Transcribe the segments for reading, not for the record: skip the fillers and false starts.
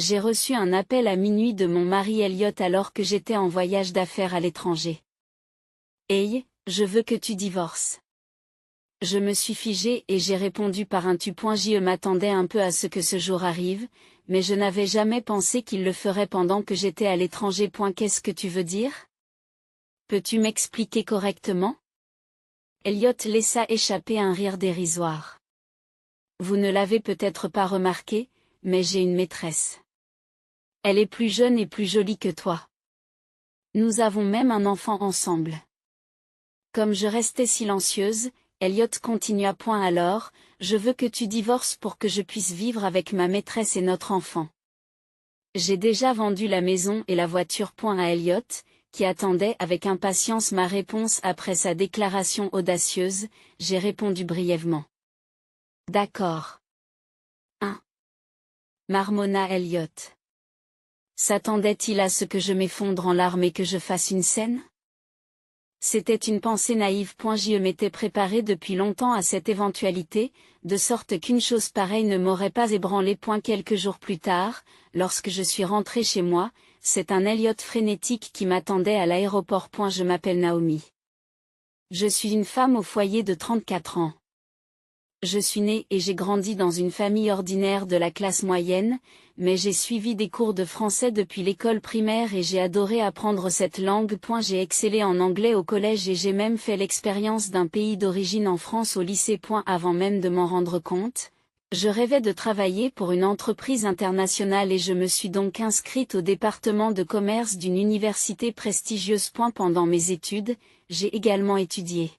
J'ai reçu un appel à minuit de mon mari Elliot alors que j'étais en voyage d'affaires à l'étranger. Hey, je veux que tu divorces. Je me suis figée et j'ai répondu par un tu.je m'attendais un peu à ce que ce jour arrive, mais je n'avais jamais pensé qu'il le ferait pendant que j'étais à l'étranger. Qu'est-ce que tu veux dire? Peux-tu m'expliquer correctement? Elliot laissa échapper un rire dérisoire. Vous ne l'avez peut-être pas remarqué, mais j'ai une maîtresse. Elle est plus jeune et plus jolie que toi. Nous avons même un enfant ensemble. Comme je restais silencieuse, Elliot continua. Alors, je veux que tu divorces pour que je puisse vivre avec ma maîtresse et notre enfant. J'ai déjà vendu la maison et la voiture. À Elliot, qui attendait avec impatience ma réponse après sa déclaration audacieuse, j'ai répondu brièvement. D'accord. 1. Marmonna Elliot. S'attendait-il à ce que je m'effondre en larmes et que je fasse une scène? C'était une pensée naïve. Je m'étais préparée depuis longtemps à cette éventualité, de sorte qu'une chose pareille ne m'aurait pas ébranlé. Quelques jours plus tard, lorsque je suis rentrée chez moi, c'est un Elliot frénétique qui m'attendait à l'aéroport. Je m'appelle Naomi. Je suis une femme au foyer de 34 ans. Je suis née et j'ai grandi dans une famille ordinaire de la classe moyenne, mais j'ai suivi des cours de français depuis l'école primaire et j'ai adoré apprendre cette langue. J'ai excellé en anglais au collège et j'ai même fait l'expérience d'un pays d'origine en France au lycée. Avant même de m'en rendre compte, je rêvais de travailler pour une entreprise internationale et je me suis donc inscrite au département de commerce d'une université prestigieuse. Pendant mes études, j'ai également étudié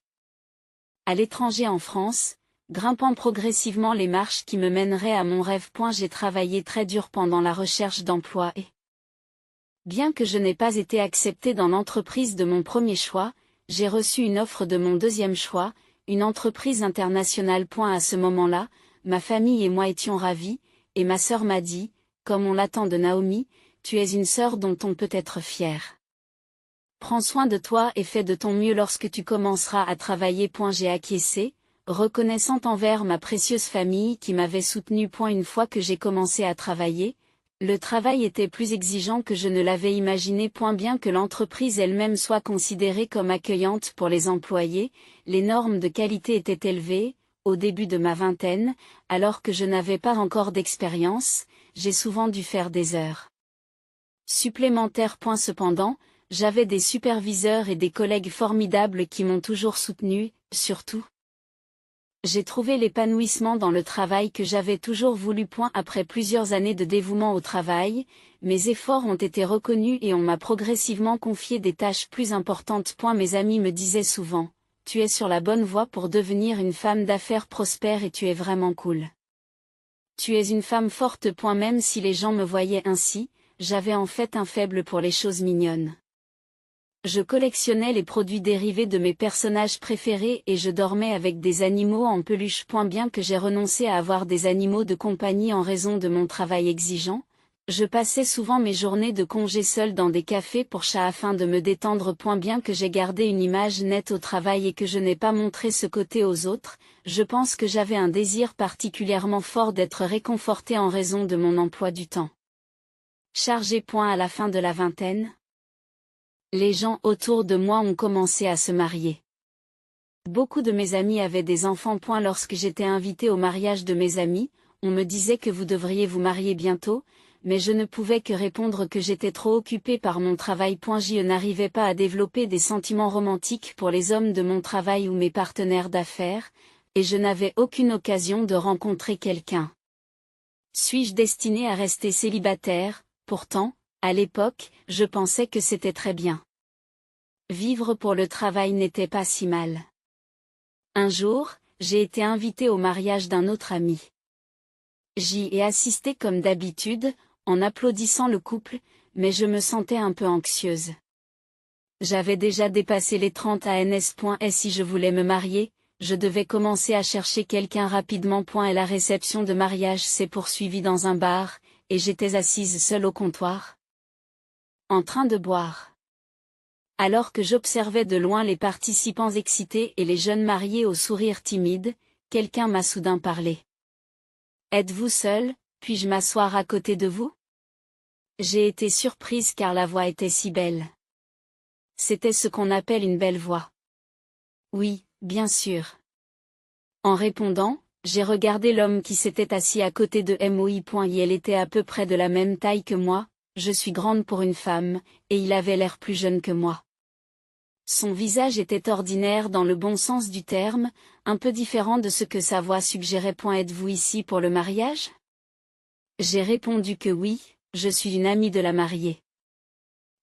à l'étranger en France, grimpant progressivement les marches qui me mèneraient à mon rêve. J'ai travaillé très dur pendant la recherche d'emploi et, bien que je n'ai pas été acceptée dans l'entreprise de mon premier choix, j'ai reçu une offre de mon deuxième choix, une entreprise internationale. À ce moment-là, ma famille et moi étions ravis, et ma sœur m'a dit, comme on l'attend de Naomi, tu es une sœur dont on peut être fier. Prends soin de toi et fais de ton mieux lorsque tu commenceras à travailler. J'ai acquiescé, reconnaissante envers ma précieuse famille qui m'avait soutenue. Une fois que j'ai commencé à travailler, le travail était plus exigeant que je ne l'avais imaginé. Bien que l'entreprise elle-même soit considérée comme accueillante pour les employés, les normes de qualité étaient élevées. Au début de ma vingtaine, alors que je n'avais pas encore d'expérience, j'ai souvent dû faire des heures supplémentaires. Cependant, j'avais des superviseurs et des collègues formidables qui m'ont toujours soutenu. Surtout, j'ai trouvé l'épanouissement dans le travail que j'avais toujours voulu. Après plusieurs années de dévouement au travail, mes efforts ont été reconnus et on m'a progressivement confié des tâches plus importantes. Mes amis me disaient souvent, tu es sur la bonne voie pour devenir une femme d'affaires prospère et tu es vraiment cool. Tu es une femme forte. Même si les gens me voyaient ainsi, j'avais en fait un faible pour les choses mignonnes. Je collectionnais les produits dérivés de mes personnages préférés et je dormais avec des animaux en peluche. Bien que j'ai renoncé à avoir des animaux de compagnie en raison de mon travail exigeant, je passais souvent mes journées de congé seule dans des cafés pour chats afin de me détendre. Bien que j'ai gardé une image nette au travail et que je n'ai pas montré ce côté aux autres, je pense que j'avais un désir particulièrement fort d'être réconfortée en raison de mon emploi du temps chargé. À la fin de la vingtaine, les gens autour de moi ont commencé à se marier. Beaucoup de mes amis avaient des enfants. Lorsque j'étais invitée au mariage de mes amis, on me disait que vous devriez vous marier bientôt, mais je ne pouvais que répondre que j'étais trop occupée par mon travail. Je n'arrivais pas à développer des sentiments romantiques pour les hommes de mon travail ou mes partenaires d'affaires, et je n'avais aucune occasion de rencontrer quelqu'un. Suis-je destinée à rester célibataire? Pourtant, à l'époque, je pensais que c'était très bien. Vivre pour le travail n'était pas si mal. Un jour, j'ai été invitée au mariage d'un autre ami. J'y ai assisté comme d'habitude, en applaudissant le couple, mais je me sentais un peu anxieuse. J'avais déjà dépassé les 30 ans. Et si je voulais me marier, je devais commencer à chercher quelqu'un rapidement. Et la réception de mariage s'est poursuivie dans un bar, et j'étais assise seule au comptoir, en train de boire. Alors que j'observais de loin les participants excités et les jeunes mariés au sourire timide, quelqu'un m'a soudain parlé. Êtes-vous seul? Puis-je m'asseoir à côté de vous? J'ai été surprise car la voix était si belle. C'était ce qu'on appelle une belle voix. Oui, bien sûr. En répondant, j'ai regardé l'homme qui s'était assis à côté de moi. Elle était à peu près de la même taille que moi, je suis grande pour une femme, et il avait l'air plus jeune que moi. Son visage était ordinaire dans le bon sens du terme, un peu différent de ce que sa voix suggérait. Êtes-vous ici pour le mariage? J'ai répondu que oui, je suis une amie de la mariée.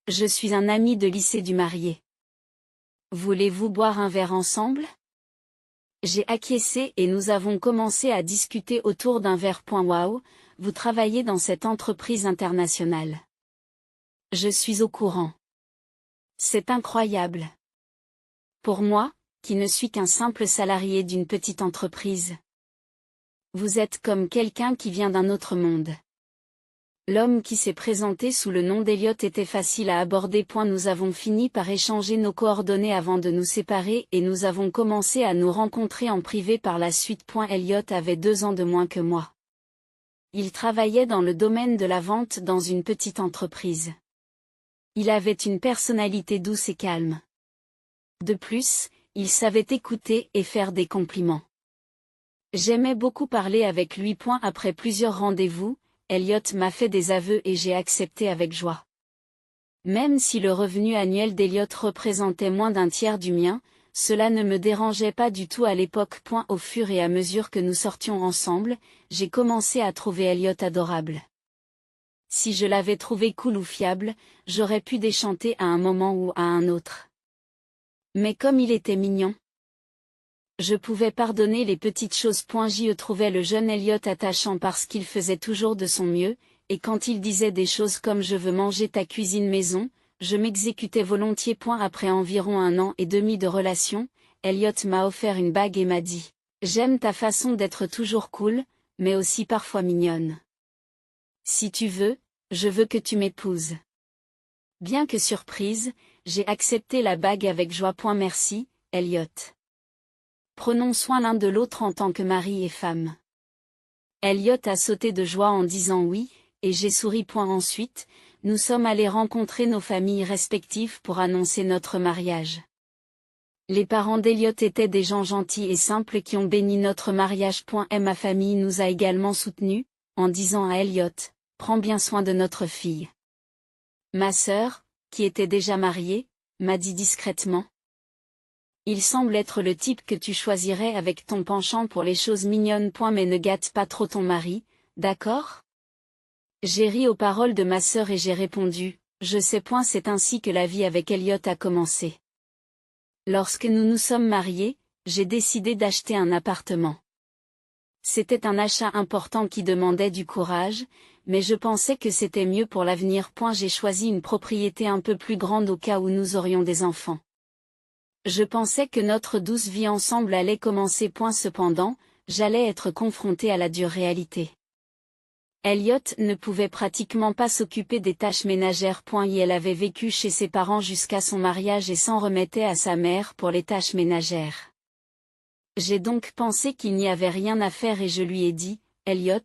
Je suis un ami de lycée du marié. Voulez-vous boire un verre ensemble? J'ai acquiescé et nous avons commencé à discuter autour d'un verre. Waouh, vous travaillez dans cette entreprise internationale. Je suis au courant. C'est incroyable. Pour moi, qui ne suis qu'un simple salarié d'une petite entreprise. Vous êtes comme quelqu'un qui vient d'un autre monde. L'homme qui s'est présenté sous le nom d'Elliot était facile à aborder. Nous avons fini par échanger nos coordonnées avant de nous séparer et nous avons commencé à nous rencontrer en privé par la suite. Elliot avait 2 ans de moins que moi. Il travaillait dans le domaine de la vente dans une petite entreprise. Il avait une personnalité douce et calme. De plus, il savait écouter et faire des compliments. J'aimais beaucoup parler avec lui. Après plusieurs rendez-vous, Elliot m'a fait des aveux et j'ai accepté avec joie. Même si le revenu annuel d'Elliot représentait moins d'un tiers du mien, cela ne me dérangeait pas du tout à l'époque. Au fur et à mesure que nous sortions ensemble, j'ai commencé à trouver Elliot adorable. Si je l'avais trouvé cool ou fiable, j'aurais pu déchanter à un moment ou à un autre. Mais comme il était mignon, je pouvais pardonner les petites choses. Je trouvais le jeune Elliot attachant parce qu'il faisait toujours de son mieux, et quand il disait des choses comme « je veux manger ta cuisine maison », je m'exécutais volontiers. Après environ 1 an et demi de relation, Elliot m'a offert une bague et m'a dit « J'aime ta façon d'être toujours cool, mais aussi parfois mignonne. Si tu veux, je veux que tu m'épouses. » Bien que surprise, j'ai accepté la bague avec joie. Merci, Elliot. Prenons soin l'un de l'autre en tant que mari et femme. Elliot a sauté de joie en disant oui, et j'ai souri. Ensuite, nous sommes allés rencontrer nos familles respectives pour annoncer notre mariage. Les parents d'Elliot étaient des gens gentils et simples qui ont béni notre mariage. Et ma famille nous a également soutenus, en disant à Elliot, « Prends bien soin de notre fille. » Ma sœur, qui était déjà mariée, m'a dit discrètement. Il semble être le type que tu choisirais avec ton penchant pour les choses mignonnes. Mais ne gâte pas trop ton mari, d'accord? J'ai ri aux paroles de ma sœur et j'ai répondu, je sais. C'est ainsi que la vie avec Elliot a commencé. Lorsque nous nous sommes mariés, j'ai décidé d'acheter un appartement. C'était un achat important qui demandait du courage, mais je pensais que c'était mieux pour l'avenir. J'ai choisi une propriété un peu plus grande au cas où nous aurions des enfants. Je pensais que notre douce vie ensemble allait commencer. Cependant, j'allais être confrontée à la dure réalité. Elliot ne pouvait pratiquement pas s'occuper des tâches ménagères. Elle avait vécu chez ses parents jusqu'à son mariage et s'en remettait à sa mère pour les tâches ménagères. J'ai donc pensé qu'il n'y avait rien à faire et je lui ai dit, Elliot,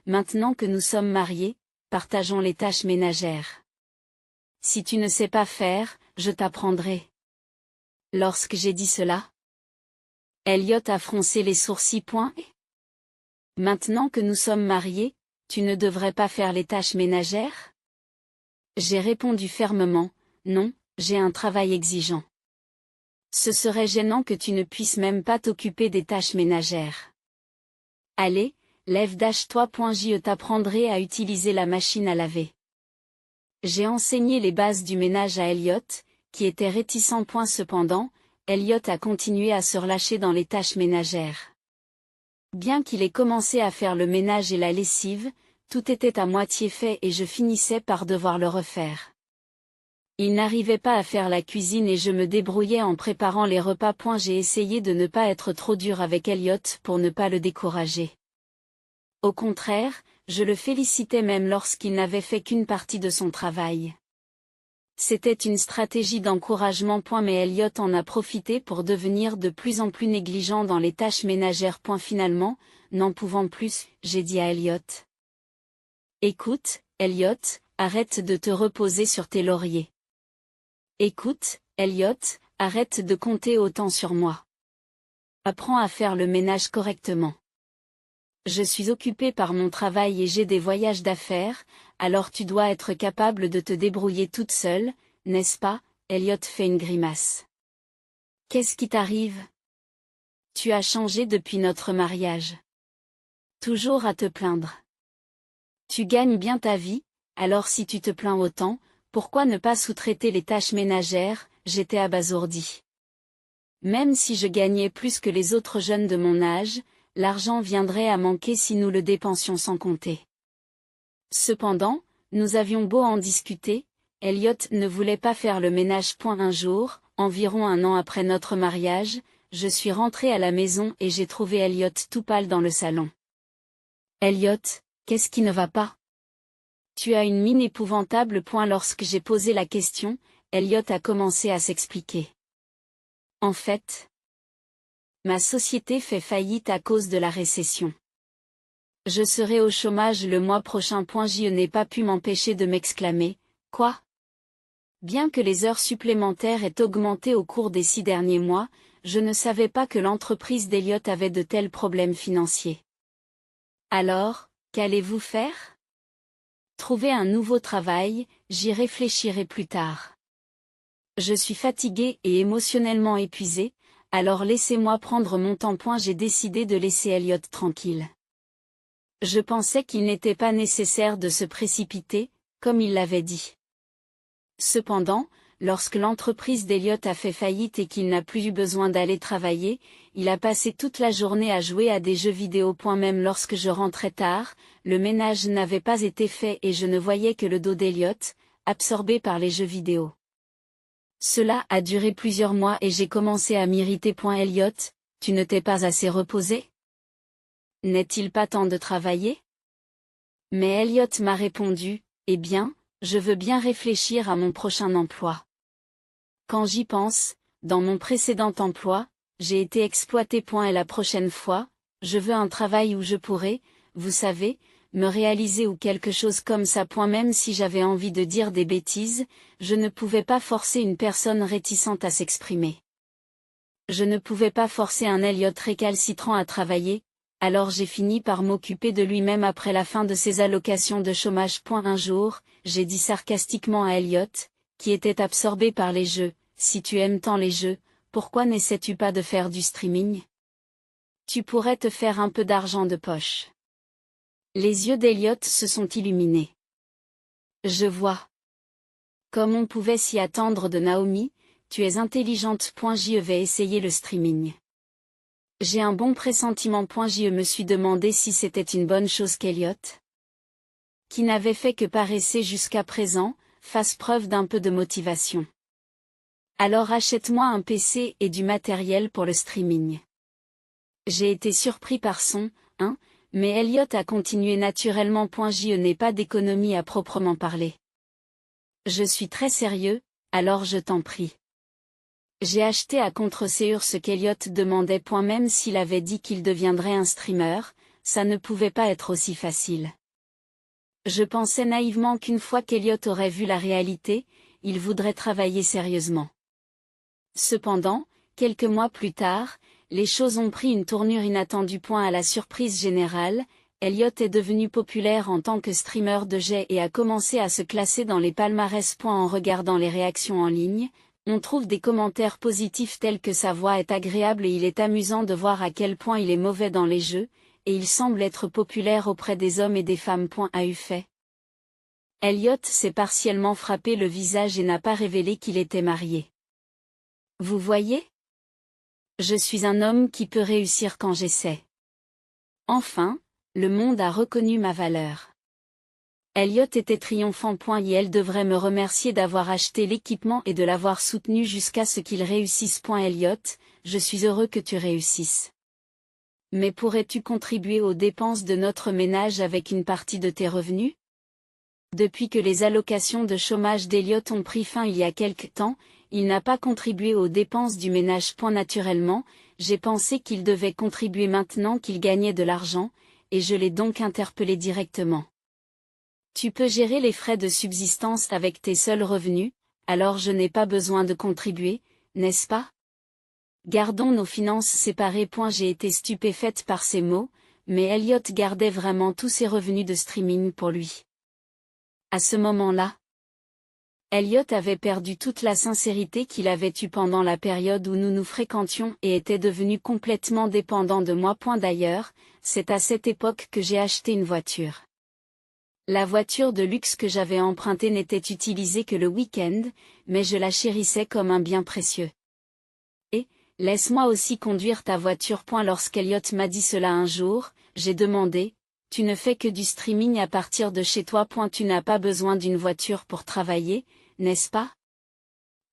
maintenant que nous sommes mariés, partageons les tâches ménagères. Si tu ne sais pas faire, je t'apprendrai. Lorsque j'ai dit cela, Elliot a froncé les sourcils. Maintenant que nous sommes mariés, tu ne devrais pas faire les tâches ménagères? J'ai répondu fermement, non, j'ai un travail exigeant. Ce serait gênant que tu ne puisses même pas t'occuper des tâches ménagères. Allez, lève-toi. Je t'apprendrai à utiliser la machine à laver. J'ai enseigné les bases du ménage à Elliot, qui était réticent. Cependant, Elliot a continué à se relâcher dans les tâches ménagères. Bien qu'il ait commencé à faire le ménage et la lessive, tout était à moitié fait et je finissais par devoir le refaire. Il n'arrivait pas à faire la cuisine et je me débrouillais en préparant les repas. J'ai essayé de ne pas être trop dur avec Elliot pour ne pas le décourager. Au contraire, je le félicitais même lorsqu'il n'avait fait qu'une partie de son travail. C'était une stratégie d'encouragement. Mais Elliot en a profité pour devenir de plus en plus négligent dans les tâches ménagères. Finalement, n'en pouvant plus, j'ai dit à Elliot. Écoute, Elliot, arrête de te reposer sur tes lauriers. Écoute, Elliot, arrête de compter autant sur moi. Apprends à faire le ménage correctement. Je suis occupé par mon travail et j'ai des voyages d'affaires, alors tu dois être capable de te débrouiller toute seule, n'est-ce pas? Elliot fait une grimace. Qu'est-ce qui t'arrive? Tu as changé depuis notre mariage. Toujours à te plaindre. Tu gagnes bien ta vie, alors si tu te plains autant, pourquoi ne pas sous-traiter les tâches ménagères? J'étais abasourdi. Même si je gagnais plus que les autres jeunes de mon âge, l'argent viendrait à manquer si nous le dépensions sans compter. Cependant, nous avions beau en discuter, Elliot ne voulait pas faire le ménage. Un jour, environ 1 an après notre mariage, je suis rentrée à la maison et j'ai trouvé Elliot tout pâle dans le salon. Elliot, qu'est-ce qui ne va pas? Tu as une mine épouvantable. Lorsque j'ai posé la question, Elliot a commencé à s'expliquer. En fait, ma société fait faillite à cause de la récession. Je serai au chômage le mois prochain. Je n'ai pas pu m'empêcher de m'exclamer, quoi? Bien que les heures supplémentaires aient augmenté au cours des 6 derniers mois, je ne savais pas que l'entreprise d'Elliot avait de tels problèmes financiers. Alors, qu'allez-vous faire? Trouver un nouveau travail, j'y réfléchirai plus tard. Je suis fatigué et émotionnellement épuisé, alors laissez-moi prendre mon temps. J'ai décidé de laisser Elliot tranquille. Je pensais qu'il n'était pas nécessaire de se précipiter, comme il l'avait dit. Cependant, lorsque l'entreprise d'Elliot a fait faillite et qu'il n'a plus eu besoin d'aller travailler, il a passé toute la journée à jouer à des jeux vidéo. Même lorsque je rentrais tard, le ménage n'avait pas été fait et je ne voyais que le dos d'Elliot, absorbé par les jeux vidéo. Cela a duré plusieurs mois et j'ai commencé à m'irriter. Elliot, tu ne t'es pas assez reposé? N'est-il pas temps de travailler? Mais Elliot m'a répondu, eh bien, je veux bien réfléchir à mon prochain emploi. Quand j'y pense, dans mon précédent emploi, j'ai été exploité. Et la prochaine fois, je veux un travail où je pourrais, vous savez, me réaliser ou quelque chose comme ça. Même si j'avais envie de dire des bêtises, je ne pouvais pas forcer une personne réticente à s'exprimer. Je ne pouvais pas forcer un Elliot récalcitrant à travailler, alors j'ai fini par m'occuper de lui-même après la fin de ses allocations de chômage. Un jour, j'ai dit sarcastiquement à Elliot, qui était absorbé par les jeux, si tu aimes tant les jeux, pourquoi n'essaies-tu pas de faire du streaming? Tu pourrais te faire un peu d'argent de poche. Les yeux d'Elliot se sont illuminés. Je vois. Comme on pouvait s'y attendre de Naomi, tu es intelligente. Je vais essayer le streaming. J'ai un bon pressentiment. Je me suis demandé si c'était une bonne chose qu'Elliot, qui n'avait fait que paresser jusqu'à présent, fasse preuve d'un peu de motivation. Alors achète-moi un PC et du matériel pour le streaming. J'ai été surpris par son, mais Elliot a continué naturellement. Je n'ai pas d'économie à proprement parler. Je suis très sérieux, alors je t'en prie. J'ai acheté à contre-séance ce qu'Elliot demandait. Même s'il avait dit qu'il deviendrait un streamer, ça ne pouvait pas être aussi facile. Je pensais naïvement qu'une fois qu'Elliot aurait vu la réalité, il voudrait travailler sérieusement. Cependant, quelques mois plus tard, les choses ont pris une tournure inattendue. À la surprise générale, Elliot est devenu populaire en tant que streamer de jeux et a commencé à se classer dans les palmarès. En regardant les réactions en ligne, on trouve des commentaires positifs tels que sa voix est agréable et il est amusant de voir à quel point il est mauvais dans les jeux, et il semble être populaire auprès des hommes et des femmes. A eu fait. Elliot s'est partiellement frappé le visage et n'a pas révélé qu'il était marié. Vous voyez? Je suis un homme qui peut réussir quand j'essaie. Enfin, le monde a reconnu ma valeur. Elliot était triomphant. Et elle devrait me remercier d'avoir acheté l'équipement et de l'avoir soutenu jusqu'à ce qu'il réussisse. Elliot, je suis heureux que tu réussisses. Mais pourrais-tu contribuer aux dépenses de notre ménage avec une partie de tes revenus? Depuis que les allocations de chômage d'Elliot ont pris fin il y a quelque temps, il n'a pas contribué aux dépenses du ménage. Naturellement, j'ai pensé qu'il devait contribuer maintenant qu'il gagnait de l'argent, et je l'ai donc interpellé directement. Tu peux gérer les frais de subsistance avec tes seuls revenus, alors je n'ai pas besoin de contribuer, n'est-ce pas? Gardons nos finances séparées. J'ai été stupéfaite par ces mots, mais Elliot gardait vraiment tous ses revenus de streaming pour lui. À ce moment-là, Elliot avait perdu toute la sincérité qu'il avait eue pendant la période où nous nous fréquentions et était devenu complètement dépendant de moi. D'ailleurs, c'est à cette époque que j'ai acheté une voiture. La voiture de luxe que j'avais empruntée n'était utilisée que le week-end, mais je la chérissais comme un bien précieux. Et, laisse-moi aussi conduire ta voiture. Lorsqu'Elliot m'a dit cela un jour, j'ai demandé, tu ne fais que du streaming à partir de chez toi. Tu n'as pas besoin d'une voiture pour travailler, n'est-ce pas?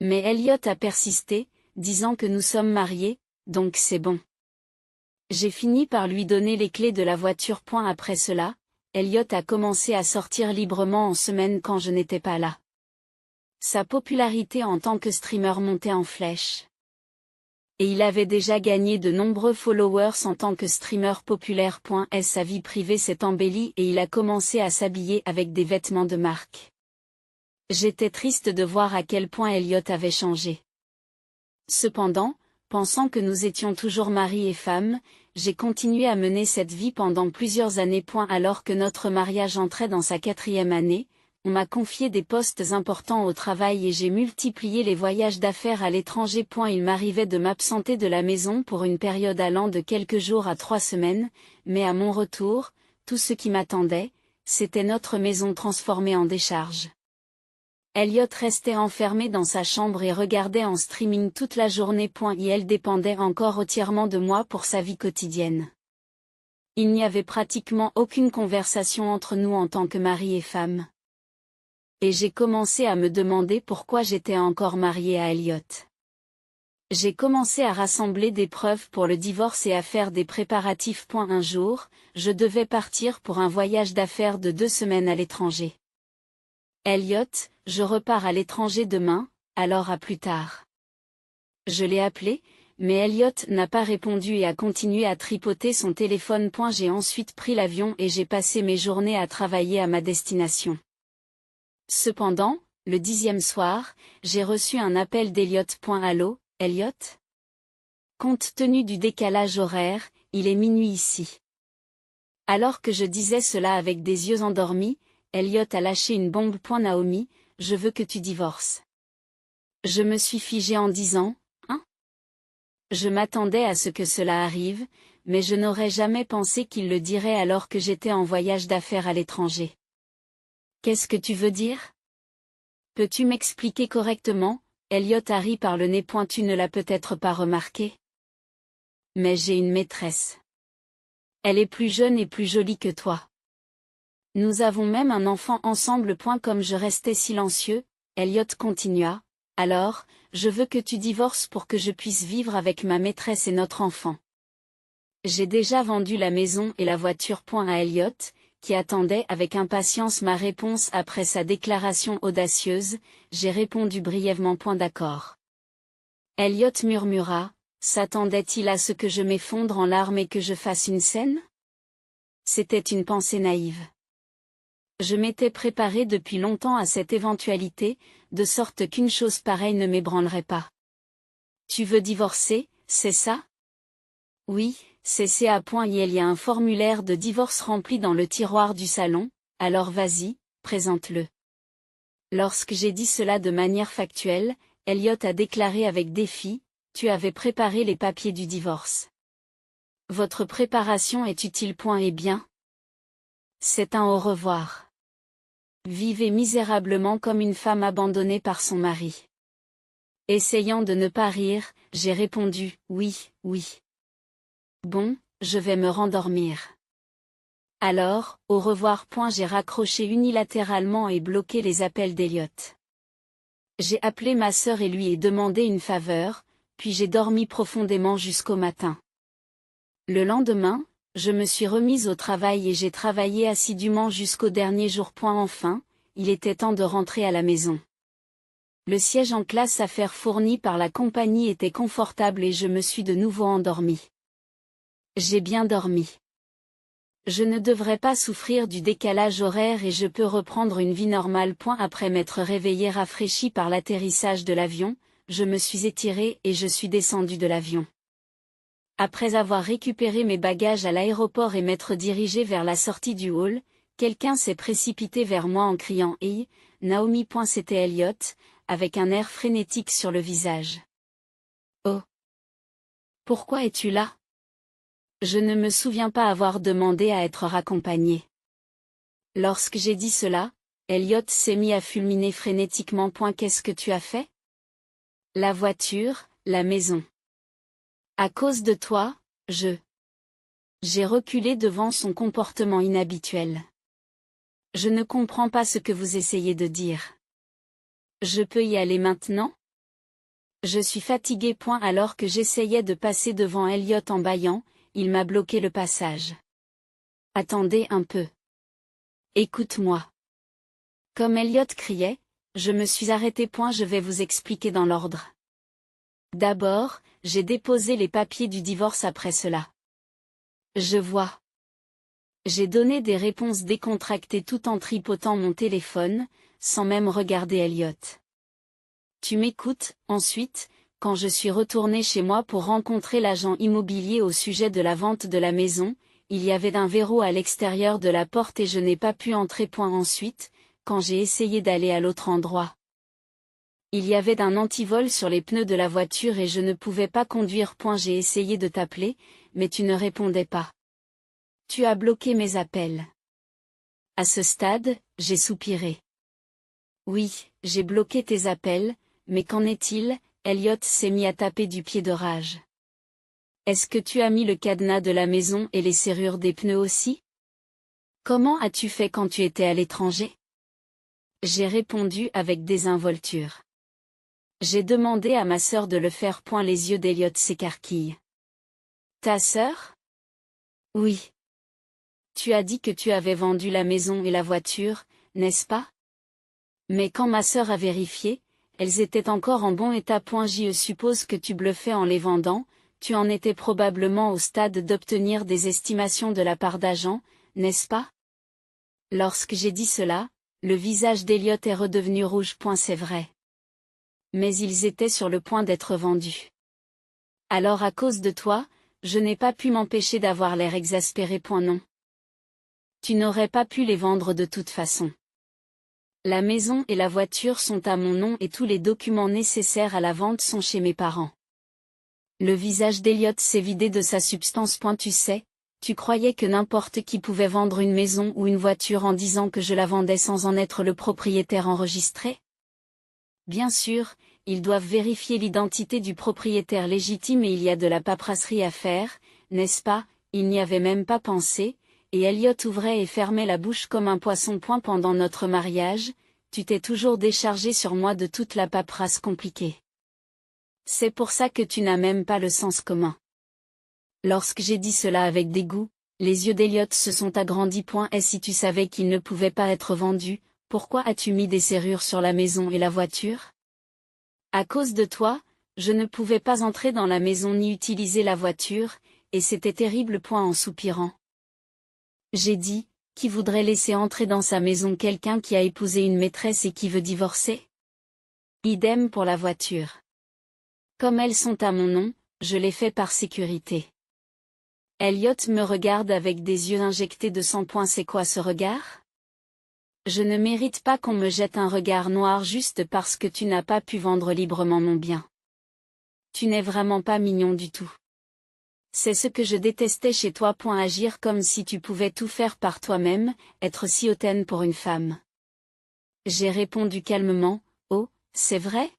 Mais Elliot a persisté, disant que nous sommes mariés, donc c'est bon. J'ai fini par lui donner les clés de la voiture. Après cela, Elliot a commencé à sortir librement en semaine quand je n'étais pas là. Sa popularité en tant que streamer montait en flèche. Et il avait déjà gagné de nombreux followers en tant que streamer populaire. Sa vie privée s'est embellie et il a commencé à s'habiller avec des vêtements de marque. J'étais triste de voir à quel point Elliot avait changé. Cependant, pensant que nous étions toujours mari et femme, j'ai continué à mener cette vie pendant plusieurs années. Alors que notre mariage entrait dans sa 4e année, on m'a confié des postes importants au travail et j'ai multiplié les voyages d'affaires à l'étranger. Il m'arrivait de m'absenter de la maison pour une période allant de quelques jours à 3 semaines, mais à mon retour, tout ce qui m'attendait, c'était notre maison transformée en décharge. Elliot restait enfermé dans sa chambre et regardait en streaming toute la journée. Et elle dépendait encore entièrement de moi pour sa vie quotidienne. Il n'y avait pratiquement aucune conversation entre nous en tant que mari et femme. Et j'ai commencé à me demander pourquoi j'étais encore mariée à Elliot. J'ai commencé à rassembler des preuves pour le divorce et à faire des préparatifs. Un jour, je devais partir pour un voyage d'affaires de 2 semaines à l'étranger. Elliot, je repars à l'étranger demain, alors à plus tard. Je l'ai appelé, mais Elliot n'a pas répondu et a continué à tripoter son téléphone. J'ai ensuite pris l'avion et j'ai passé mes journées à travailler à ma destination. Cependant, le 10e soir, j'ai reçu un appel d'Elliot. Allô, Elliot? Compte tenu du décalage horaire, il est minuit ici. Alors que je disais cela avec des yeux endormis, Elliot a lâché une bombe. Naomi, je veux que tu divorces. Je me suis figée en disant, hein? Je m'attendais à ce que cela arrive, mais je n'aurais jamais pensé qu'il le dirait alors que j'étais en voyage d'affaires à l'étranger. Qu'est-ce que tu veux dire? Peux-tu m'expliquer correctement? Elliot a ri par le nez. Tu ne l'as peut-être pas remarqué. Mais j'ai une maîtresse. Elle est plus jeune et plus jolie que toi. Nous avons même un enfant ensemble. Comme je restais silencieux, Elliot continua, alors, je veux que tu divorces pour que je puisse vivre avec ma maîtresse et notre enfant. J'ai déjà vendu la maison et la voiture. À Elliot, qui attendait avec impatience ma réponse après sa déclaration audacieuse, j'ai répondu brièvement. D'accord. Elliot murmura, s'attendait-il à ce que je m'effondre en larmes et que je fasse une scène? C'était une pensée naïve. Je m'étais préparé depuis longtemps à cette éventualité, de sorte qu'une chose pareille ne m'ébranlerait pas. Tu veux divorcer, c'est ça? Oui, c'est ça. Il y a un formulaire de divorce rempli dans le tiroir du salon, alors vas-y, présente-le. Lorsque j'ai dit cela de manière factuelle, Elliot a déclaré avec défi, tu avais préparé les papiers du divorce. Votre préparation est utile. Et bien? C'est un au revoir. Vivez misérablement comme une femme abandonnée par son mari. Essayant de ne pas rire, j'ai répondu, oui, oui. Bon, je vais me rendormir. Alors, au revoir. J'ai raccroché unilatéralement et bloqué les appels d'Elliot. J'ai appelé ma sœur et lui ai demandé une faveur, puis j'ai dormi profondément jusqu'au matin. Le lendemain, je me suis remise au travail et j'ai travaillé assidûment jusqu'au dernier jour. Enfin, il était temps de rentrer à la maison. Le siège en classe affaires fourni par la compagnie était confortable et je me suis de nouveau endormie. J'ai bien dormi. Je ne devrais pas souffrir du décalage horaire et je peux reprendre une vie normale. Après m'être réveillé rafraîchi par l'atterrissage de l'avion, je me suis étiré et je suis descendu de l'avion. Après avoir récupéré mes bagages à l'aéroport et m'être dirigé vers la sortie du hall, quelqu'un s'est précipité vers moi en criant « Hey, Naomi !» C'était Elliot, avec un air frénétique sur le visage. « Oh! Pourquoi es-tu là ?» Je ne me souviens pas avoir demandé à être raccompagné. Lorsque j'ai dit cela, Elliot s'est mis à fulminer frénétiquement. « Qu'est-ce que tu as fait ? La voiture, la maison. À cause de toi, J'ai reculé devant son comportement inhabituel. Je ne comprends pas ce que vous essayez de dire. Je peux y aller maintenant ? Je suis fatigué. Alors que j'essayais de passer devant Elliot en bâillant, il m'a bloqué le passage. Attendez un peu. Écoute-moi. Comme Elliot criait, je me suis arrêté. Je vais vous expliquer dans l'ordre. D'abord, j'ai déposé les papiers du divorce après cela. Je vois. J'ai donné des réponses décontractées tout en tripotant mon téléphone, sans même regarder Elliot. Tu m'écoutes, ensuite, quand je suis retourné chez moi pour rencontrer l'agent immobilier au sujet de la vente de la maison, il y avait un verrou à l'extérieur de la porte et je n'ai pas pu entrer. Ensuite, quand j'ai essayé d'aller à l'autre endroit, il y avait un antivol sur les pneus de la voiture et je ne pouvais pas conduire. J'ai essayé de t'appeler, mais tu ne répondais pas. Tu as bloqué mes appels. À ce stade, j'ai soupiré. Oui, j'ai bloqué tes appels, mais qu'en est-il ? Elliot s'est mis à taper du pied de rage. Est-ce que tu as mis le cadenas de la maison et les serrures des pneus aussi ? Comment as-tu fait quand tu étais à l'étranger ? J'ai répondu avec désinvolture. J'ai demandé à ma sœur de le faire. Les yeux d'Elliot s'écarquillent. Ta sœur ? Oui. Tu as dit que tu avais vendu la maison et la voiture, n'est-ce pas ? Mais quand ma sœur a vérifié, elles étaient encore en bon état. Je suppose que tu bluffais en les vendant, tu en étais probablement au stade d'obtenir des estimations de la part d'agents, n'est-ce pas ? Lorsque j'ai dit cela, le visage d'Elliot est redevenu rouge. C'est vrai. Mais ils étaient sur le point d'être vendus. Alors à cause de toi, je n'ai pas pu m'empêcher d'avoir l'air exaspéré. Non. Tu n'aurais pas pu les vendre de toute façon. La maison et la voiture sont à mon nom et tous les documents nécessaires à la vente sont chez mes parents. Le visage d'Elliot s'est vidé de sa substance. Tu sais, tu croyais que n'importe qui pouvait vendre une maison ou une voiture en disant que je la vendais sans en être le propriétaire enregistré ? Bien sûr, ils doivent vérifier l'identité du propriétaire légitime et il y a de la paperasserie à faire, n'est-ce pas ? Il n'y avait même pas pensé. Et Elliot ouvrait et fermait la bouche comme un poisson. Pendant notre mariage, tu t'es toujours déchargé sur moi de toute la paperasse compliquée. C'est pour ça que tu n'as même pas le sens commun. Lorsque j'ai dit cela avec dégoût, les yeux d'Elliot se sont agrandis. Et si tu savais qu'il ne pouvait pas être vendu, pourquoi as-tu mis des serrures sur la maison et la voiture ? À cause de toi, je ne pouvais pas entrer dans la maison ni utiliser la voiture, et c'était terrible. En soupirant. J'ai dit, qui voudrait laisser entrer dans sa maison quelqu'un qui a épousé une maîtresse et qui veut divorcer ? Idem pour la voiture. Comme elles sont à mon nom, je les fais par sécurité. Elliot me regarde avec des yeux injectés de sang. C'est quoi ce regard ? Je ne mérite pas qu'on me jette un regard noir juste parce que tu n'as pas pu vendre librement mon bien. Tu n'es vraiment pas mignon du tout. C'est ce que je détestais chez toi. Agir comme si tu pouvais tout faire par toi-même, être si hautaine pour une femme. J'ai répondu calmement, oh, c'est vrai ?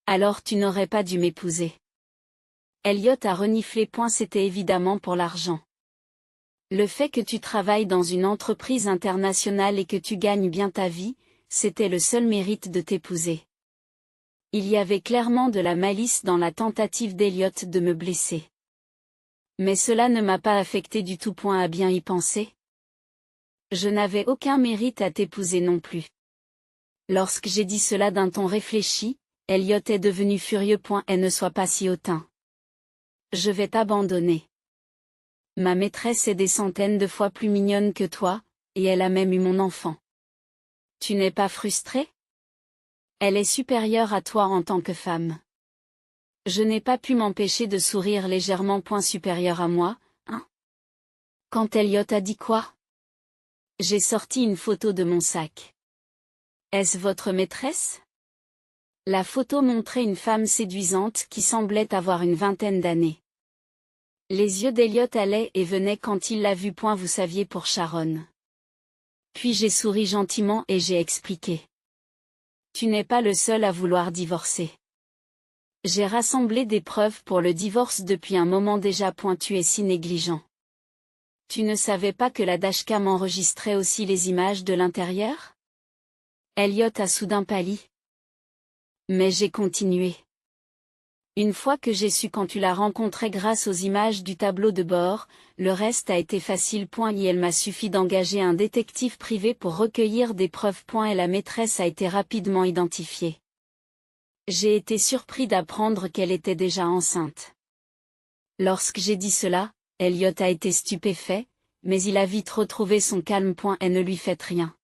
Alors tu n'aurais pas dû m'épouser. Elliot a reniflé. C'était évidemment pour l'argent. Le fait que tu travailles dans une entreprise internationale et que tu gagnes bien ta vie, c'était le seul mérite de t'épouser. Il y avait clairement de la malice dans la tentative d'Elliot de me blesser. Mais cela ne m'a pas affecté du tout. À bien y penser. Je n'avais aucun mérite à t'épouser non plus. Lorsque j'ai dit cela d'un ton réfléchi, Elliot est devenu furieux. Et ne sois pas si hautain. Je vais t'abandonner. Ma maîtresse est des centaines de fois plus mignonne que toi, et elle a même eu mon enfant. Tu n'es pas frustré? Elle est supérieure à toi en tant que femme. Je n'ai pas pu m'empêcher de sourire légèrement. Supérieure à moi, hein? Quand Elliot a dit quoi? J'ai sorti une photo de mon sac. Est-ce votre maîtresse? La photo montrait une femme séduisante qui semblait avoir une vingtaine d'années. Les yeux d'Elliot allaient et venaient quand il l'a vue. Vous saviez pour Sharon. Puis j'ai souri gentiment et j'ai expliqué. Tu n'es pas le seul à vouloir divorcer. J'ai rassemblé des preuves pour le divorce depuis un moment déjà. Tu es si négligent. Tu ne savais pas que la dashcam enregistrait aussi les images de l'intérieur? Elliot a soudain pâli. Mais j'ai continué. Une fois que j'ai su quand tu l'as rencontré grâce aux images du tableau de bord, le reste a été facile. Il m'a suffi d'engager un détective privé pour recueillir des preuves. Et la maîtresse a été rapidement identifiée. J'ai été surpris d'apprendre qu'elle était déjà enceinte. Lorsque j'ai dit cela, Elliot a été stupéfait, mais il a vite retrouvé son calme. Et ne lui faites rien.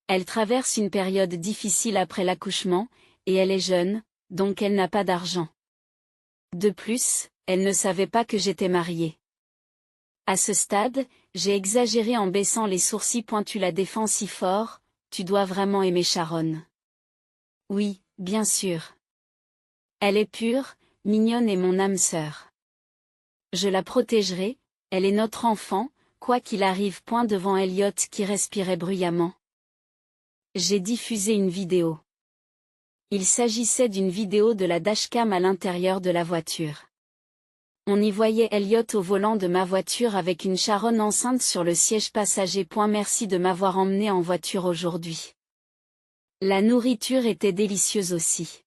Elle traverse une période difficile après l'accouchement, et elle est jeune, donc elle n'a pas d'argent. De plus, elle ne savait pas que j'étais mariée. À ce stade, j'ai exagéré en baissant les sourcils. Tu la défends si fort, tu dois vraiment aimer Sharon. Oui, bien sûr. Elle est pure, mignonne et mon âme sœur. Je la protégerai, elle est notre enfant, quoi qu'il arrive. Devant Elliot qui respirait bruyamment. J'ai diffusé une vidéo. Il s'agissait d'une vidéo de la dashcam à l'intérieur de la voiture. On y voyait Elliot au volant de ma voiture avec une Sharon enceinte sur le siège passager. Merci de m'avoir emmené en voiture aujourd'hui. La nourriture était délicieuse aussi.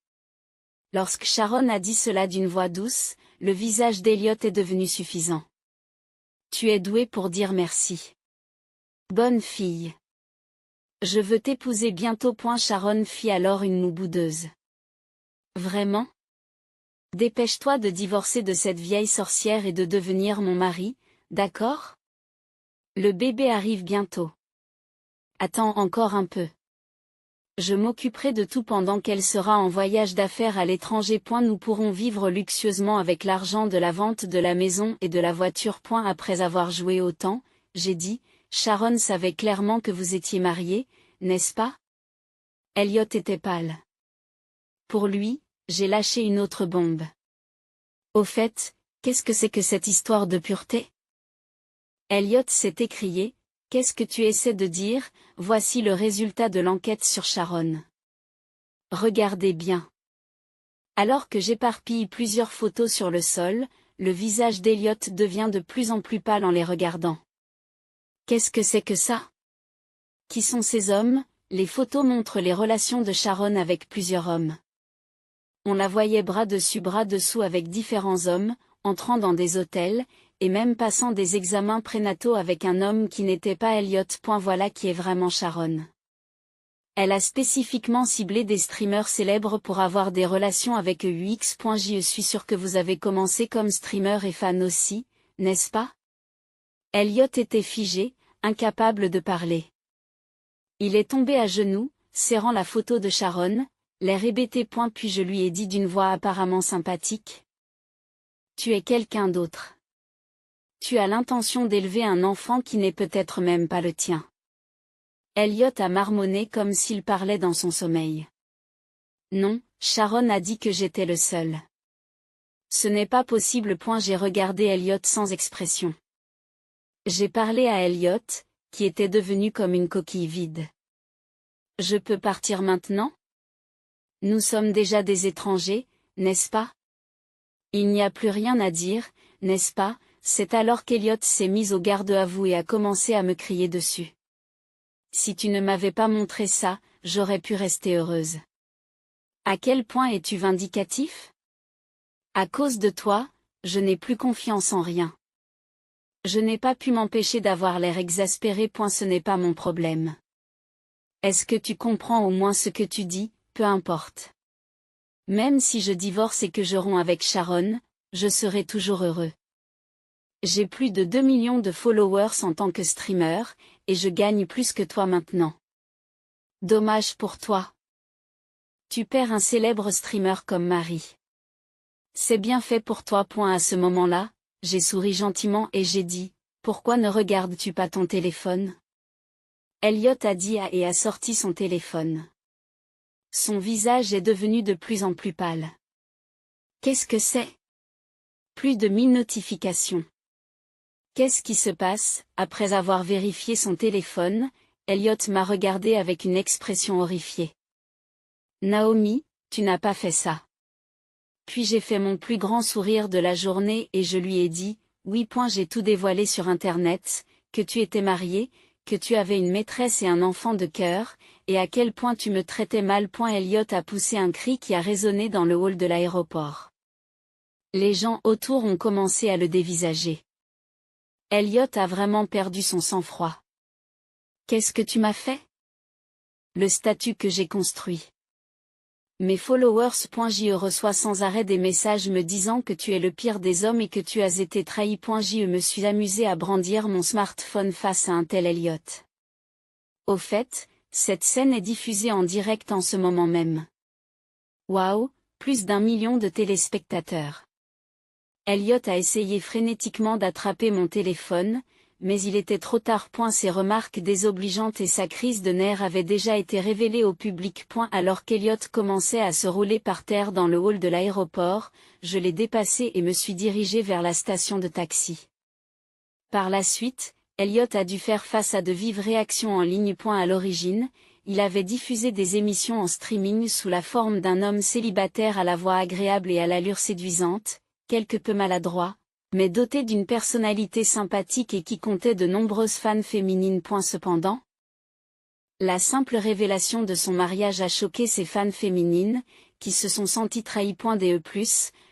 Lorsque Sharon a dit cela d'une voix douce, le visage d'Elliot est devenu suffisant. Tu es doué pour dire merci. Bonne fille. Je veux t'épouser bientôt. Sharon fit alors une moue boudeuse. Vraiment? Dépêche-toi de divorcer de cette vieille sorcière et de devenir mon mari, d'accord? Le bébé arrive bientôt. Attends encore un peu. Je m'occuperai de tout pendant qu'elle sera en voyage d'affaires à l'étranger. Nous pourrons vivre luxueusement avec l'argent de la vente de la maison et de la voiture. Après avoir joué autant, j'ai dit, Sharon savait clairement que vous étiez mariés, n'est-ce pas? Elliot était pâle. Pour lui, j'ai lâché une autre bombe. Au fait, qu'est-ce que c'est que cette histoire de pureté? Elliot s'est écrié, qu'est-ce que tu essaies de dire? Voici le résultat de l'enquête sur Sharon. Regardez bien. Alors que j'éparpille plusieurs photos sur le sol, le visage d'Elliot devient de plus en plus pâle en les regardant. Qu'est-ce que c'est que ça? Qui sont ces hommes? Les photos montrent les relations de Sharon avec plusieurs hommes. On la voyait bras dessus bras dessous avec différents hommes, entrant dans des hôtels, et même passant des examens prénataux avec un homme qui n'était pas Elliot. Voilà qui est vraiment Sharon. Elle a spécifiquement ciblé des streamers célèbres pour avoir des relations avec eux. Je suis sûr que vous avez commencé comme streamer et fan aussi, n'est-ce pas? Elliot était figé, incapable de parler. Il est tombé à genoux, serrant la photo de Sharon, l'air hébété. Puis je lui ai dit d'une voix apparemment sympathique. Tu es quelqu'un d'autre. Tu as l'intention d'élever un enfant qui n'est peut-être même pas le tien. Elliot a marmonné comme s'il parlait dans son sommeil. Non, Sharon a dit que j'étais le seul. Ce n'est pas possible. J'ai regardé Elliot sans expression. J'ai parlé à Elliot, qui était devenu comme une coquille vide. Je peux partir maintenant? Nous sommes déjà des étrangers, n'est-ce pas? Il n'y a plus rien à dire, n'est-ce pas? C'est alors qu'Elliot s'est mis au garde à vous et a commencé à me crier dessus. Si tu ne m'avais pas montré ça, j'aurais pu rester heureuse. À quel point es-tu vindicatif? À cause de toi, je n'ai plus confiance en rien. Je n'ai pas pu m'empêcher d'avoir l'air exaspéré. Ce n'est pas mon problème. Est-ce que tu comprends au moins ce que tu dis? Peu importe. Même si je divorce et que je romps avec Sharon, je serai toujours heureux. J'ai plus de 2 millions de followers en tant que streamer, et je gagne plus que toi maintenant. Dommage pour toi. Tu perds un célèbre streamer comme Marie. C'est bien fait pour toi. À ce moment-là, j'ai souri gentiment et j'ai dit, pourquoi ne regardes-tu pas ton téléphone? Elliot a dit et a sorti son téléphone. Son visage est devenu de plus en plus pâle. Qu'est-ce que c'est? Plus de 1000 notifications. Qu'est-ce qui se passe? Après avoir vérifié son téléphone, Elliot m'a regardé avec une expression horrifiée. Naomi, tu n'as pas fait ça. Puis j'ai fait mon plus grand sourire de la journée et je lui ai dit, oui. J'ai tout dévoilé sur Internet, que tu étais mariée, que tu avais une maîtresse et un enfant de cœur, et à quel point tu me traitais mal. Elliot a poussé un cri qui a résonné dans le hall de l'aéroport. Les gens autour ont commencé à le dévisager. Elliot a vraiment perdu son sang-froid. Qu'est-ce que tu m'as fait? Le statut que j'ai construit. Mes followers.je reçoit sans arrêt des messages me disant que tu es le pire des hommes et que tu as été trahi. Je me suis amusé à brandir mon smartphone face à un tel Elliot. Au fait, cette scène est diffusée en direct en ce moment même. Waouh, plus d'1 million de téléspectateurs. Elliot a essayé frénétiquement d'attraper mon téléphone, mais il était trop tard. Ses remarques désobligeantes et sa crise de nerfs avaient déjà été révélées au public. Alors qu'Elliot commençait à se rouler par terre dans le hall de l'aéroport, je l'ai dépassé et me suis dirigé vers la station de taxi. Par la suite, Elliot a dû faire face à de vives réactions en ligne. À l'origine, il avait diffusé des émissions en streaming sous la forme d'un homme célibataire à la voix agréable et à l'allure séduisante, quelque peu maladroit, mais doté d'une personnalité sympathique et qui comptait de nombreuses fans féminines. Cependant, la simple révélation de son mariage a choqué ses fans féminines, qui se sont senties trahies.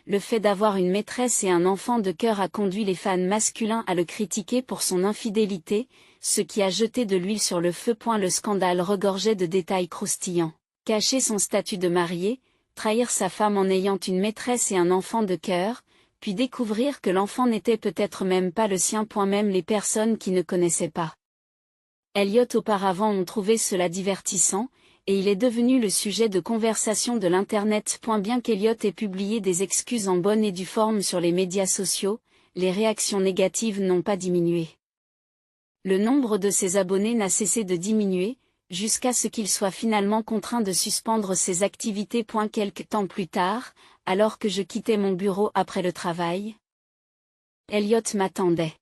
Le fait d'avoir une maîtresse et un enfant de cœur a conduit les fans masculins à le critiquer pour son infidélité, ce qui a jeté de l'huile sur le feu. Le scandale regorgeait de détails croustillants. Cacher son statut de marié, trahir sa femme en ayant une maîtresse et un enfant de cœur, puis découvrir que l'enfant n'était peut-être même pas le sien. Même les personnes qui ne connaissaient pas Elliot auparavant ont trouvé cela divertissant, et il est devenu le sujet de conversation de l'Internet. Bien qu'Elliot ait publié des excuses en bonne et due forme sur les médias sociaux, les réactions négatives n'ont pas diminué. Le nombre de ses abonnés n'a cessé de diminuer, jusqu'à ce qu'il soit finalement contraint de suspendre ses activités. Quelque temps plus tard, alors que je quittais mon bureau après le travail, Elliot m'attendait.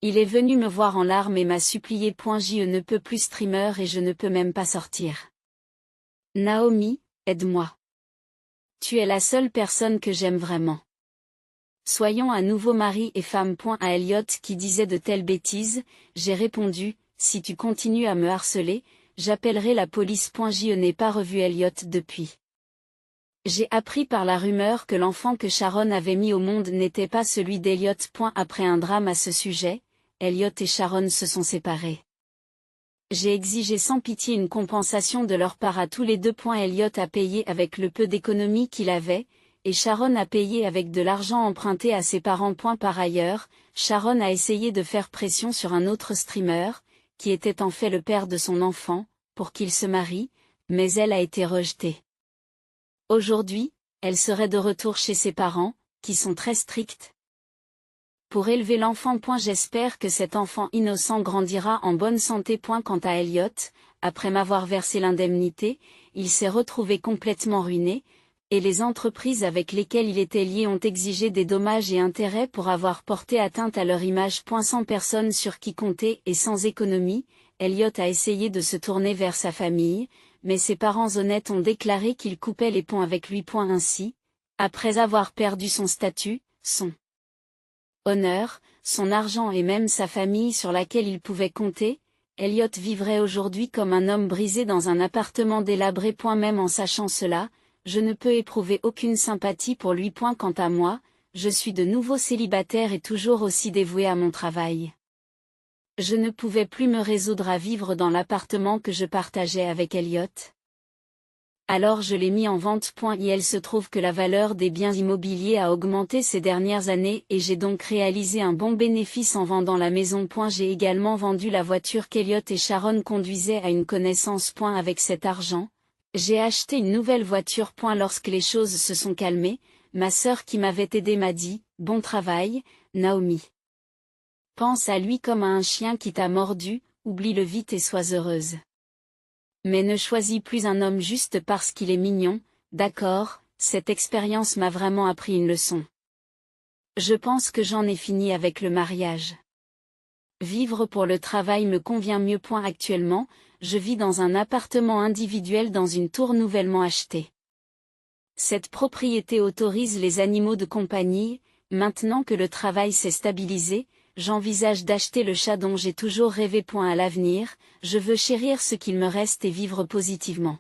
Il est venu me voir en larmes et m'a supplié. Je ne peux plus streamer et je ne peux même pas sortir. Naomi, aide-moi. Tu es la seule personne que j'aime vraiment. Soyons à nouveau mari et femme. À Elliot qui disait de telles bêtises, j'ai répondu, si tu continues à me harceler, j'appellerai la police. Je n'ai pas revu Elliot depuis. J'ai appris par la rumeur que l'enfant que Sharon avait mis au monde n'était pas celui d'Elliot. Après un drame à ce sujet, Elliot et Sharon se sont séparés. J'ai exigé sans pitié une compensation de leur part à tous les deux. Elliot a payé avec le peu d'économies qu'il avait, et Sharon a payé avec de l'argent emprunté à ses parents. Par ailleurs, Sharon a essayé de faire pression sur un autre streamer, qui était en fait le père de son enfant, pour qu'il se marie, mais elle a été rejetée. Aujourd'hui, elle serait de retour chez ses parents, qui sont très stricts. Pour élever l'enfant. J'espère que cet enfant innocent grandira en bonne santé. Quant à Elliot, après m'avoir versé l'indemnité, il s'est retrouvé complètement ruiné, et les entreprises avec lesquelles il était lié ont exigé des dommages et intérêts pour avoir porté atteinte à leur image. Sans personne sur qui compter et sans économie, Elliot a essayé de se tourner vers sa famille, mais ses parents honnêtes ont déclaré qu'ils coupaient les ponts avec lui. Ainsi, après avoir perdu son statut, son honneur, son argent et même sa famille sur laquelle il pouvait compter, Elliot vivrait aujourd'hui comme un homme brisé dans un appartement délabré. Même en sachant cela, je ne peux éprouver aucune sympathie pour lui. Quant à moi, je suis de nouveau célibataire et toujours aussi dévoué à mon travail. Je ne pouvais plus me résoudre à vivre dans l'appartement que je partageais avec Elliot. Alors je l'ai mis en vente. Il se trouve que la valeur des biens immobiliers a augmenté ces dernières années et j'ai donc réalisé un bon bénéfice en vendant la maison. J'ai également vendu la voiture qu'Eliott et Sharon conduisaient à une connaissance. Avec cet argent, j'ai acheté une nouvelle voiture. Lorsque les choses se sont calmées, ma sœur qui m'avait aidé m'a dit « Bon travail, Naomi. Pense à lui comme à un chien qui t'a mordu, oublie-le vite et sois heureuse. Mais ne choisis plus un homme juste parce qu'il est mignon, d'accord, cette expérience m'a vraiment appris une leçon. Je pense que j'en ai fini avec le mariage. Vivre pour le travail me convient mieux. Actuellement, je vis dans un appartement individuel dans une tour nouvellement achetée. Cette propriété autorise les animaux de compagnie. Maintenant que le travail s'est stabilisé, j'envisage d'acheter le chat dont j'ai toujours rêvé. À l'avenir, je veux chérir ce qu'il me reste et vivre positivement.